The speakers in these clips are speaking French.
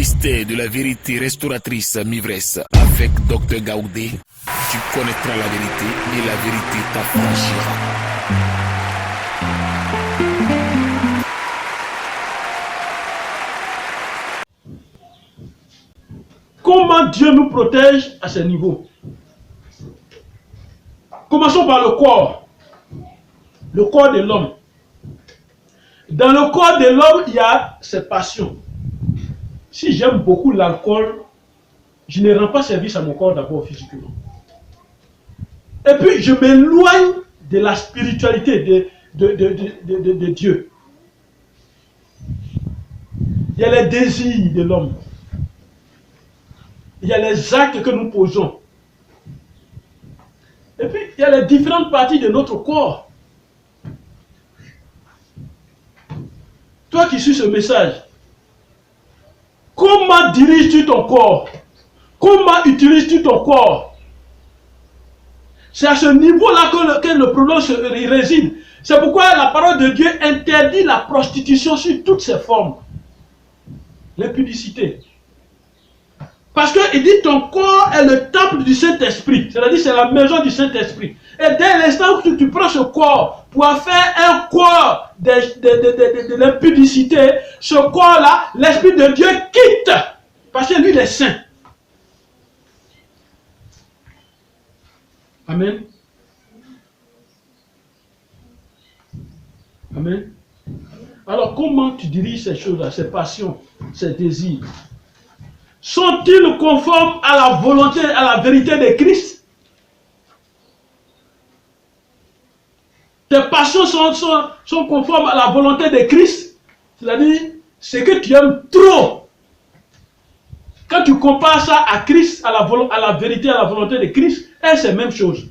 mystère de la vérité restauratrice Mivresse avec Dr Gaoudé. Tu connaîtras la vérité et la vérité t'affranchira. Comment Dieu nous protège à ce niveau? Commençons par le corps de l'homme. Dans le corps de l'homme, il y a ses passions. Si j'aime beaucoup l'alcool, je ne rends pas service à mon corps d'abord physiquement. Et puis, je m'éloigne de la spiritualité de Dieu. Il y a les désirs de l'homme. Il y a les actes que nous posons. Et puis, il y a les différentes parties de notre corps. Toi qui suis ce message, comment diriges-tu ton corps? Comment utilises-tu ton corps? C'est à ce niveau-là que le problème réside. C'est pourquoi la parole de Dieu interdit la prostitution sous toutes ses formes. L'impudicité. Parce qu'il dit ton corps est le temple du Saint-Esprit. C'est-à-dire c'est la maison du Saint-Esprit. Et dès l'instant où tu prends ce corps pour faire un corps de l'impudicité, ce corps-là, l'Esprit de Dieu quitte. Parce que lui, il est saint. Amen. Amen. Alors comment tu diriges ces choses-là, ces passions, ces désirs? Sont-ils conformes à la volonté, à la vérité de Christ? Tes passions sont conformes à la volonté de Christ? C'est-à-dire, ce que tu aimes trop. Quand tu compares ça à Christ, à la vérité, à la volonté de Christ, c'est la même chose.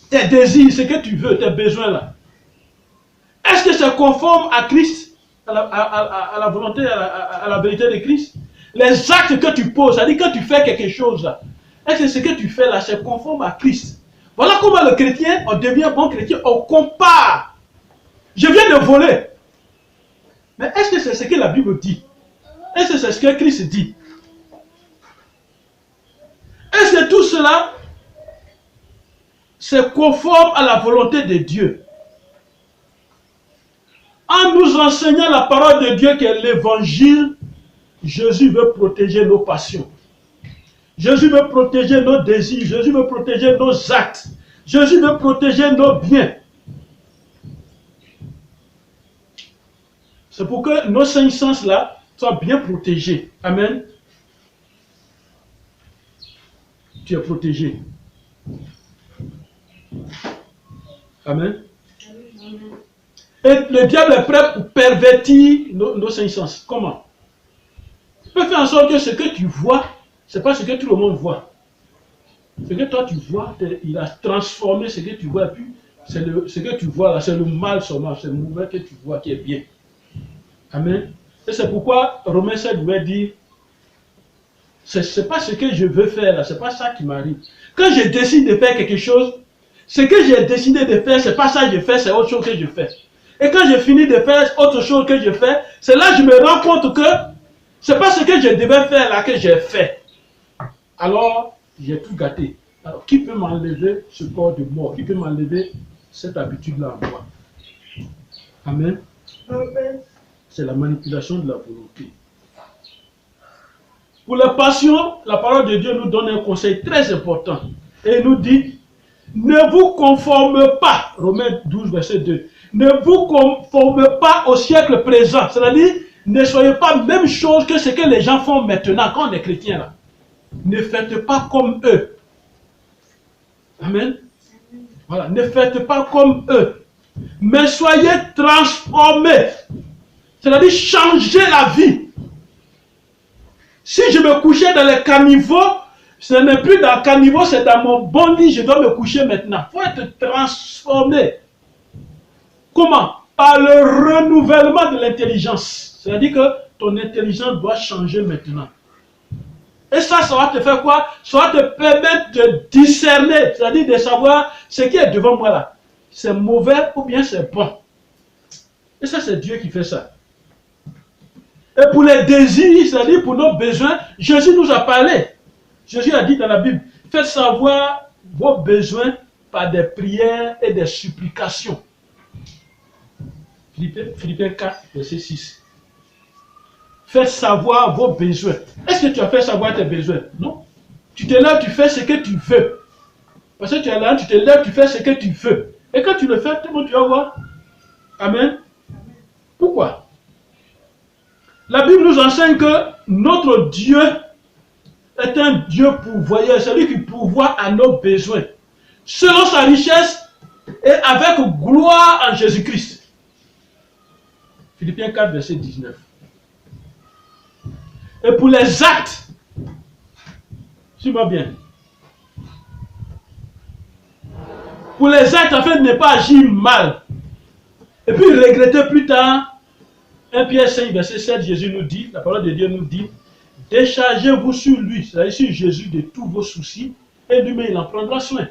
Tes désirs, ce que tu veux, tes besoins là. Est-ce que c'est conforme à Christ, à la volonté, à la vérité de Christ? Les actes que tu poses, c'est-à-dire quand tu fais quelque chose là, est-ce que ce que tu fais là, c'est conforme à Christ? Voilà comment le chrétien, on devient bon chrétien, on compare. Je viens de voler. Mais est-ce que c'est ce que la Bible dit? Est-ce que c'est ce que Christ dit? Est-ce que tout cela, c'est conforme à la volonté de Dieu? En nous enseignant la parole de Dieu qui est l'évangile, Jésus veut protéger nos passions. Jésus veut protéger nos désirs. Jésus veut protéger nos actes. Jésus veut protéger nos biens. C'est pour que nos cinq sens là soient bien protégés. Amen. Tu es protégé. Amen. Et le diable est prêt pour pervertir nos cinq sens. Comment? Il peut faire en sorte que ce que tu vois, ce n'est pas ce que tout le monde voit. Ce que toi tu vois, il a transformé ce que tu vois. Et puis, ce que tu vois là, c'est le mal seulement, c'est le mauvais que tu vois qui est bien. Amen. Et c'est pourquoi Romains 7 veut dire, ce n'est pas ce que je veux faire là, ce n'est pas ça qui m'arrive. Quand je décide de faire quelque chose, ce que j'ai décidé de faire, ce n'est pas ça que je fais, c'est autre chose que je fais. Et quand j'ai fini de faire autre chose que je fais, c'est là que je me rends compte que ce n'est pas ce que je devais faire là que j'ai fait. Alors, j'ai tout gâté. Alors, qui peut m'enlever ce corps de mort? Qui peut m'enlever cette habitude-là en moi? Amen. C'est la manipulation de la volonté. Pour la passion, la parole de Dieu nous donne un conseil très important. Et il nous dit, ne vous conformez pas, Romains 12, verset 2, ne vous conformez pas au siècle présent. C'est-à-dire, ne soyez pas la même chose que ce que les gens font maintenant quand on est chrétien là. Ne faites pas comme eux. Amen. Voilà, ne faites pas comme eux. Mais soyez transformés. C'est-à-dire changer la vie. Si je me couchais dans les caniveaux, ce n'est plus dans le caniveau, c'est dans mon bon lit, je dois me coucher maintenant. Il faut être transformé. Comment? Par le renouvellement de l'intelligence. C'est-à-dire que ton intelligence doit changer maintenant. Et ça va te faire quoi? Ça va te permettre de discerner, c'est-à-dire de savoir ce qui est devant moi là. C'est mauvais ou bien c'est bon. Et ça, c'est Dieu qui fait ça. Et pour les désirs, c'est-à-dire pour nos besoins, Jésus nous a parlé. Jésus a dit dans la Bible, faites savoir vos besoins par des prières et des supplications. Philippiens 4, verset 6. Faites savoir vos besoins. Est-ce que tu as fait savoir tes besoins? Non. Tu te lèves, tu fais ce que tu veux. Parce que tu es là, tu te lèves, tu fais ce que tu veux. Et quand tu le fais, tout le monde, tu vas voir. Amen. Pourquoi? La Bible nous enseigne que notre Dieu est un Dieu pourvoyeur, celui qui pourvoit à nos besoins, selon sa richesse et avec gloire en Jésus-Christ. Philippiens 4, verset 19. Et pour les actes, suis-moi bien, pour les actes afin de ne pas agir mal, et puis regretter plus tard. 1 Pierre 5, verset 7, Jésus nous dit, la parole de Dieu nous dit, déchargez-vous sur lui, c'est-à-dire sur Jésus, de tous vos soucis, et lui-même il en prendra soin.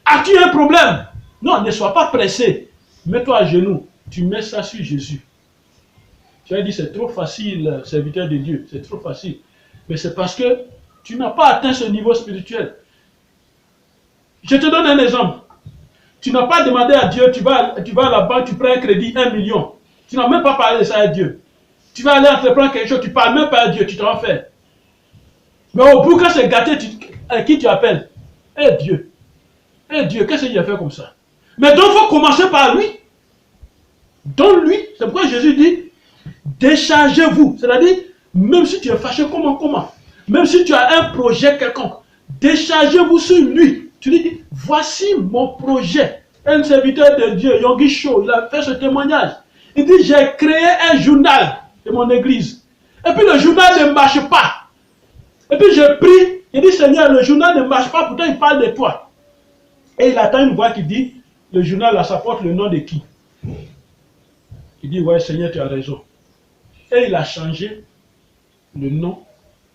As-tu un problème? Non, ne sois pas pressé. Mets-toi à genoux, tu mets ça sur Jésus. Tu as dit, c'est trop facile, serviteur de Dieu, c'est trop facile. Mais c'est parce que tu n'as pas atteint ce niveau spirituel. Je te donne un exemple. Tu n'as pas demandé à Dieu, tu vas à la banque, tu prends un crédit, 1 million. Tu n'as même pas parlé de ça à Dieu. Tu vas aller entreprendre quelque chose, tu ne parles même pas à Dieu, tu t'en fais. Mais au bout, quand c'est gâté, à qui tu appelles? Eh Dieu. Eh Dieu, qu'est-ce qu'il a fait comme ça? Mais donc, il faut commencer par lui. Donc lui, c'est pourquoi Jésus dit, déchargez-vous. C'est-à-dire, même si tu es fâché, comment? Même si tu as un projet quelconque, déchargez-vous sur lui. Tu lui dis, voici mon projet. Un serviteur de Dieu, Yonggi Cho, il a fait ce témoignage. Il dit, j'ai créé un journal de mon église. Et puis le journal ne marche pas. Et puis je prie, il dit, Seigneur, le journal ne marche pas, pourtant il parle de toi. Et il attend une voix qui dit, le journal là, ça porte le nom de qui? Il dit, ouais Seigneur, tu as raison. Et il a changé le nom.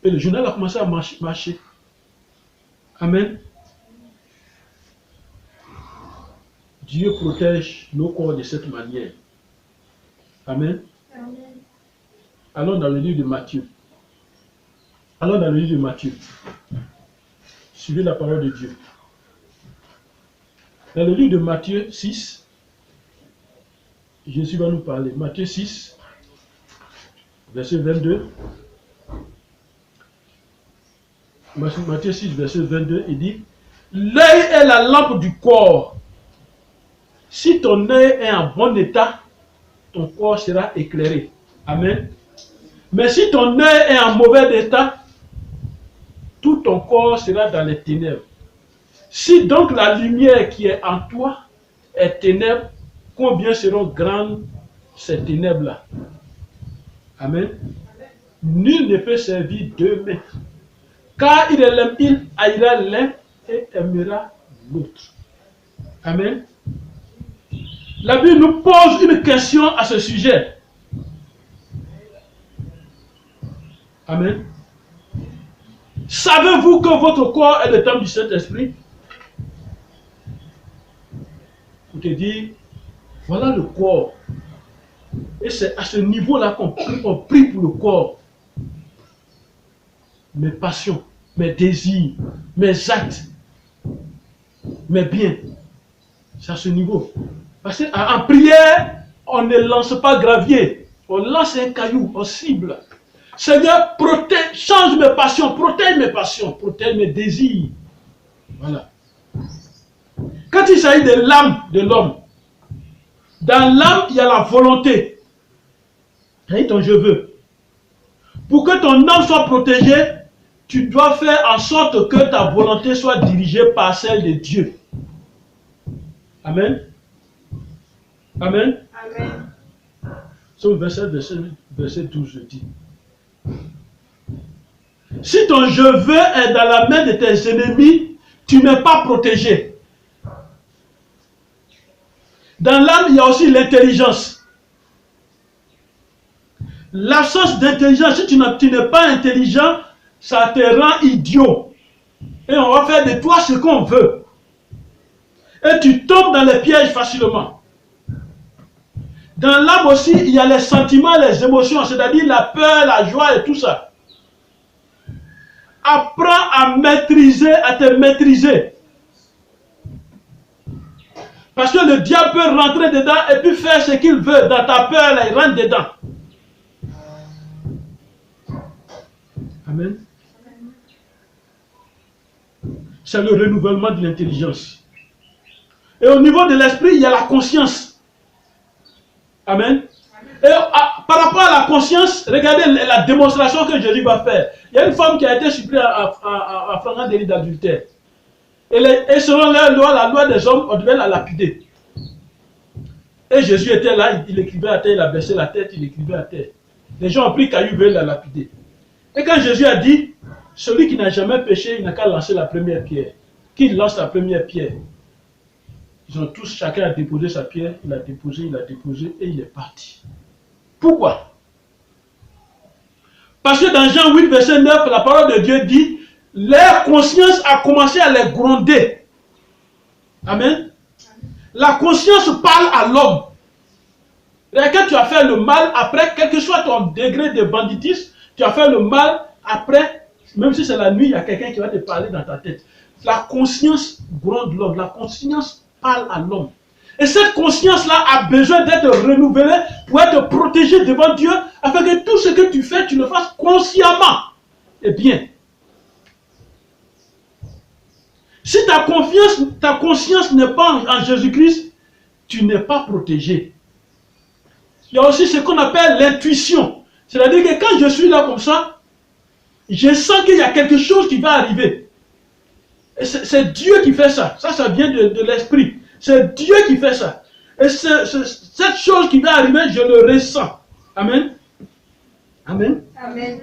Et le journal a commencé à marcher. Amen. Dieu protège nos corps de cette manière. Amen. Amen. Allons dans le livre de Matthieu. Allons dans le livre de Matthieu. Suivez la parole de Dieu. Dans le livre de Matthieu 6, Jésus va nous parler. Matthieu 6, verset 22. Matthieu 6, verset 22, il dit, l'œil est la lampe du corps. Si ton œil est en bon état, ton corps sera éclairé. Amen. Mais si ton œil est en mauvais état, tout ton corps sera dans les ténèbres. Si donc la lumière qui est en toi est ténèbres, combien seront grandes ces ténèbres-là? Amen. Nul ne peut servir deux maîtres, car il haïra l'un et aimera l'autre. Amen. La Bible nous pose une question à ce sujet. Amen. Savez-vous que votre corps est le temple du Saint-Esprit? Pour te dire, voilà le corps. Et c'est à ce niveau-là qu'on prie pour le corps. Mes passions, mes désirs, mes actes, mes biens. C'est à ce niveau. Parce qu'en prière, on ne lance pas gravier. On lance un caillou, on cible. Seigneur, protège, change mes passions, protège mes désirs. Voilà. Quand il s'agit de l'âme de l'homme, dans l'âme, il y a la volonté. Et ton je veux. Pour que ton âme soit protégée, tu dois faire en sorte que ta volonté soit dirigée par celle de Dieu. Amen. Amen. Amen. Son verset 12 je dis. Si ton je veux est dans la main de tes ennemis, tu n'es pas protégé. Dans l'âme, il y a aussi l'intelligence. L'absence d'intelligence, si tu n'es pas intelligent, ça te rend idiot. Et on va faire de toi ce qu'on veut. Et tu tombes dans les pièges facilement. Dans l'âme aussi, il y a les sentiments, les émotions, c'est-à-dire la peur, la joie et tout ça. Apprends à maîtriser, à te maîtriser. Parce que le diable peut rentrer dedans et puis faire ce qu'il veut. Dans ta peur, là, il rentre dedans. Amen. C'est le renouvellement de l'intelligence. Et au niveau de l'esprit, il y a la conscience. Amen. Et par rapport à la conscience, regardez la démonstration que Jésus va faire. Il y a une femme qui a été supprimée à flagrant délit d'adultère. Et selon la loi des hommes, on devait la lapider. Et Jésus était là, il écrivait à terre, il a baissé la tête, il écrivait à terre. Les gens ont pris caillou, veulent la lapider. Et quand Jésus a dit, celui qui n'a jamais péché, il n'a qu'à lancer la première pierre. Qu'il lance la première pierre. Ils ont tous, chacun a déposé sa pierre, il a déposé et il est parti. Pourquoi? Parce que dans Jean 8, verset 9, la parole de Dieu dit, leur conscience a commencé à les gronder. Amen. La conscience parle à l'homme. Quand tu as fait le mal, après, quel que soit ton degré de banditisme, tu as fait le mal, après, même si c'est la nuit, il y a quelqu'un qui va te parler dans ta tête. La conscience gronde l'homme, la conscience parle à l'homme. Et cette conscience-là a besoin d'être renouvelée pour être protégée devant Dieu, afin que tout ce que tu fais, tu le fasses consciemment et bien. Si ta conscience n'est pas en Jésus-Christ, tu n'es pas protégé. Il y a aussi ce qu'on appelle l'intuition. C'est-à-dire que quand je suis là comme ça, je sens qu'il y a quelque chose qui va arriver. C'est Dieu qui fait ça. Ça vient de l'esprit. C'est Dieu qui fait ça. Et cette chose qui va arriver, je le ressens. Amen. Amen. Amen.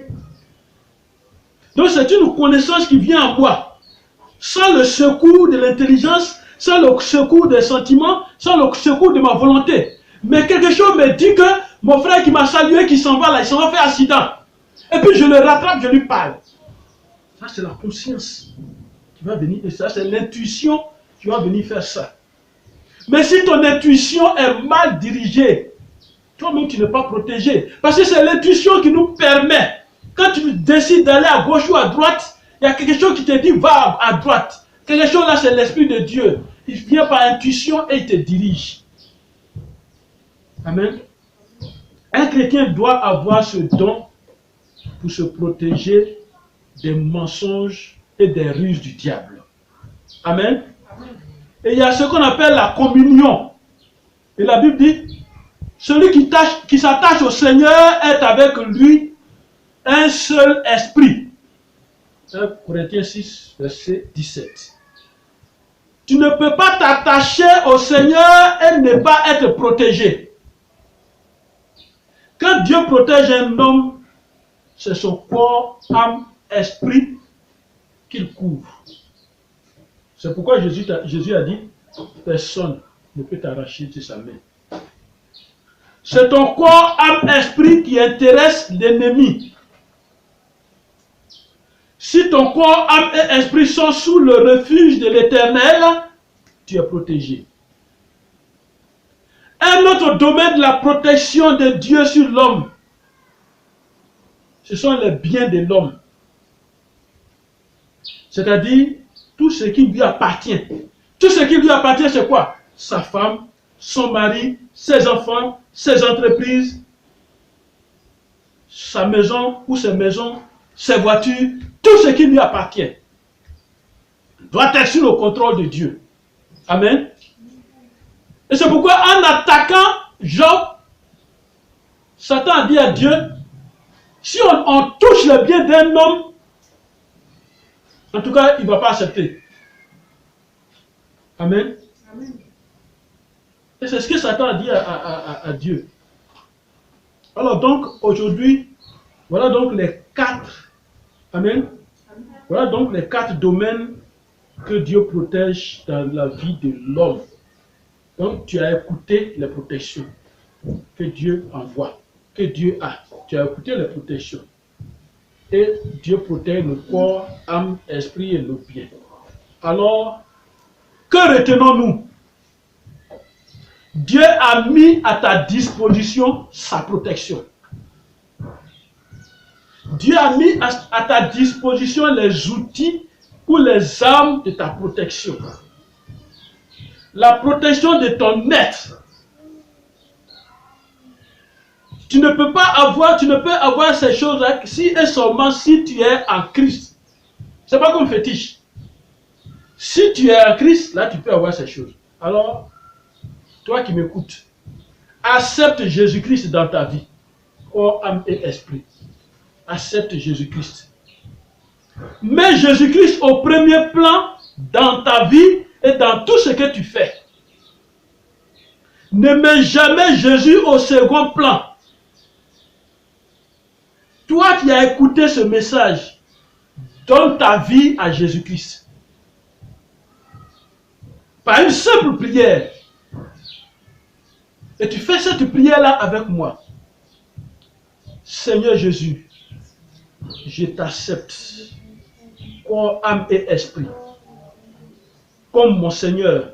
Donc c'est une connaissance qui vient en moi. Sans le secours de l'intelligence, sans le secours des sentiments, sans le secours de ma volonté. Mais quelque chose me dit que mon frère qui m'a salué, qui s'en va là, il s'en va faire accident. Et puis je le rattrape, je lui parle. Ça c'est la conscience qui va venir. Et ça c'est l'intuition qui va venir faire ça. Mais si ton intuition est mal dirigée, toi-même tu n'es pas protégé. Parce que c'est l'intuition qui nous permet. Quand tu décides d'aller à gauche ou à droite, il y a quelque chose qui te dit va à droite. Quelque chose là c'est l'Esprit de Dieu. Il vient par intuition et il te dirige. Amen. Un chrétien doit avoir ce don pour se protéger des mensonges et des ruses du diable. Amen. Et il y a ce qu'on appelle la communion. Et la Bible dit, celui qui s'attache au Seigneur est avec lui un seul esprit. 1 Corinthiens 6, verset 17. Tu ne peux pas t'attacher au Seigneur et ne pas être protégé. Quand Dieu protège un homme, c'est son corps, âme, esprit qu'il couvre. C'est pourquoi Jésus a dit, personne ne peut t'arracher de sa main. C'est ton corps, âme, esprit qui intéresse l'ennemi. Si ton corps, âme et esprit sont sous le refuge de l'Éternel, tu es protégé. Un autre domaine de la protection de Dieu sur l'homme, ce sont les biens de l'homme. C'est-à-dire, tout ce qui lui appartient. Tout ce qui lui appartient, c'est quoi? Sa femme, son mari, ses enfants, ses entreprises, sa maison ou ses maisons, ses voitures, tout ce qui lui appartient doit être sous le contrôle de Dieu. Amen. Et c'est pourquoi en attaquant Job, Satan a dit à Dieu, si on touche le bien d'un homme, en tout cas, il ne va pas accepter. Amen. Amen. Et c'est ce que Satan a dit à Dieu. Alors donc, aujourd'hui, voilà donc les 4. Amen. Voilà donc les 4 domaines que Dieu protège dans la vie de l'homme. Donc, tu as écouté les protections que Dieu envoie, que Dieu a. Tu as écouté les protections. Et Dieu protège le corps, âme, esprit et le bien. Alors, que retenons-nous? Dieu a mis à ta disposition sa protection. Dieu a mis à ta disposition les outils ou les armes de ta protection. La protection de ton être. Tu ne peux avoir ces choses-là si et seulement si tu es en Christ. C'est pas comme fétiche. Si tu es en Christ, là tu peux avoir ces choses. Alors, toi qui m'écoutes, accepte Jésus-Christ dans ta vie, corps, âme et esprit. Accepte Jésus-Christ. Mets Jésus-Christ au premier plan dans ta vie et dans tout ce que tu fais. Ne mets jamais Jésus au second plan. Toi qui as écouté ce message, donne ta vie à Jésus-Christ. Par une simple prière. Et tu fais cette prière-là avec moi. Seigneur Jésus, je t'accepte, corps, âme et esprit, comme mon Seigneur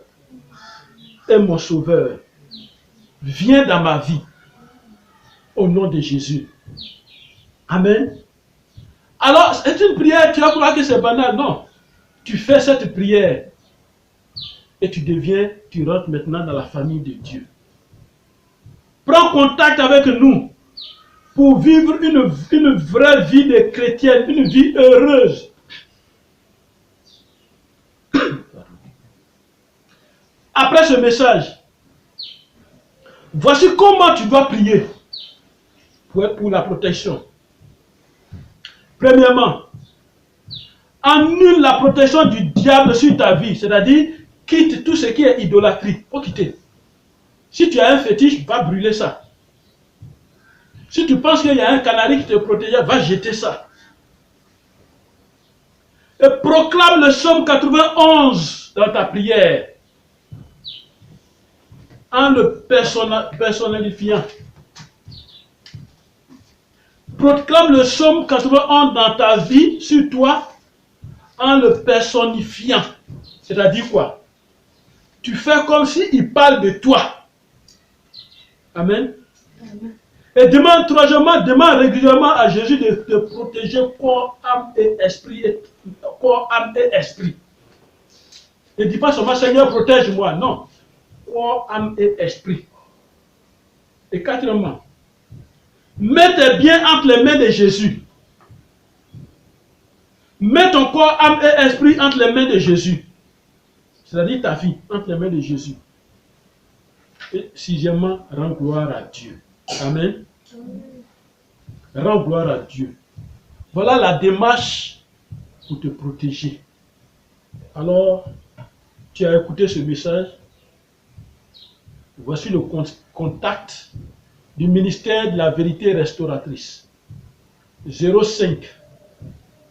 et mon Sauveur. Viens dans ma vie, au nom de Jésus. Amen. Alors, c'est une prière, tu vas croire que c'est banal. Non. Tu fais cette prière et tu rentres maintenant dans la famille de Dieu. Prends contact avec nous pour vivre une vraie vie de chrétienne, une vie heureuse. Après ce message, voici comment tu dois prier pour la protection. Premièrement, annule la protection du diable sur ta vie, c'est-à-dire quitte tout ce qui est idolâtrie. Faut quitter. Si tu as un fétiche, va brûler ça. Si tu penses qu'il y a un canari qui te protégeait, va jeter ça. Et proclame le psaume 91 dans ta prière, en le personnifiant. Proclame le psaume 91 dans ta vie, sur toi, en le personnifiant. C'est-à-dire quoi? Tu fais comme s'il parle de toi. Amen. Amen. Et demande régulièrement à Jésus de te protéger corps, âme et esprit. Corps, âme et esprit. Ne dis pas seulement Seigneur, protège-moi. Non. Corps, âme et esprit. Et quatrièmement, mets tes biens entre les mains de Jésus. Mets ton corps, âme et esprit entre les mains de Jésus. C'est-à-dire ta vie entre les mains de Jésus. Et sixièmement, rends gloire à Dieu. Amen. Rends gloire à Dieu. Voilà la démarche pour te protéger. Alors, tu as écouté ce message. Voici le contact du ministère de la vérité restauratrice. 05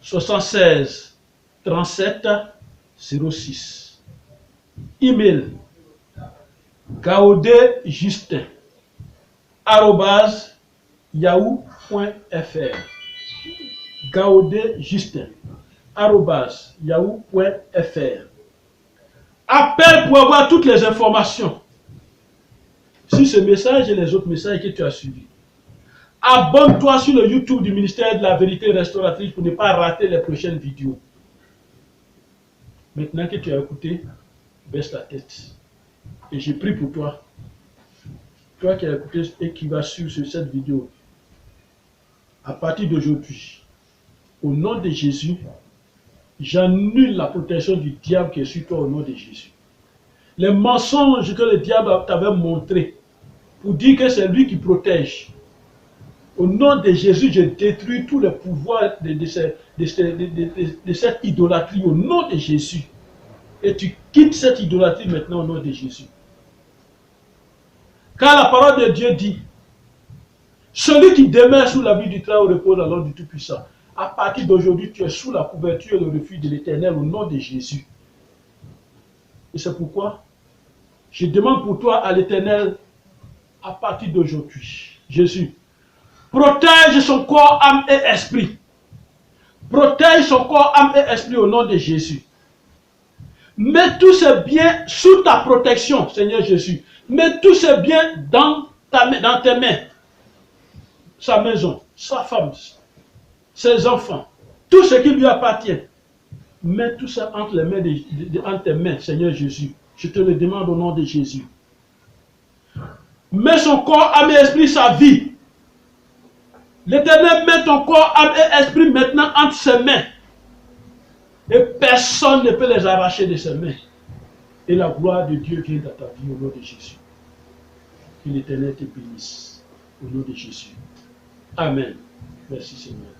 76 37 06. Email gaudejustin@yahoo.fr. gaudejustin@yahoo.fr. Appelle pour avoir toutes les informations sur ce message et les autres messages que tu as suivis. Abonne-toi sur le YouTube du ministère de la vérité restauratrice pour ne pas rater les prochaines vidéos. Maintenant que tu as écouté, baisse la tête. Et j'ai prie pour toi. Toi qui as écouté et qui vas suivre sur cette vidéo. À partir d'aujourd'hui, au nom de Jésus, j'annule la protection du diable qui est sur toi au nom de Jésus. Les mensonges que le diable t'avait montrés pour dire que c'est lui qui protège. Au nom de Jésus, je détruis tous les pouvoirs de cette idolâtrie au nom de Jésus. Et tu quittes cette idolâtrie maintenant au nom de Jésus. Car la parole de Dieu dit, celui qui demeure sous l'abri du Très-Haut repose dans l'ordre du Tout-Puissant. À partir d'aujourd'hui, tu es sous la couverture et le refuge de l'Éternel au nom de Jésus. Et c'est pourquoi je demande pour toi à l'Éternel, à partir d'aujourd'hui, Jésus, protège son corps, âme et esprit. Protège son corps, âme et esprit au nom de Jésus. Mets tous ces biens sous ta protection, Seigneur Jésus. Mets tous ses biens dans tes mains. Sa maison, sa femme, ses enfants, tout ce qui lui appartient. Mets tout ça entre les mains entre tes mains, Seigneur Jésus. Je te le demande au nom de Jésus. Mets son corps, âme et esprit, sa vie. L'Éternel met ton corps, âme et esprit maintenant entre ses mains. Et personne ne peut les arracher de ses mains. Et la gloire de Dieu vient dans ta vie au nom de Jésus. Que l'Éternel te bénisse au nom de Jésus. Amen. Merci Seigneur.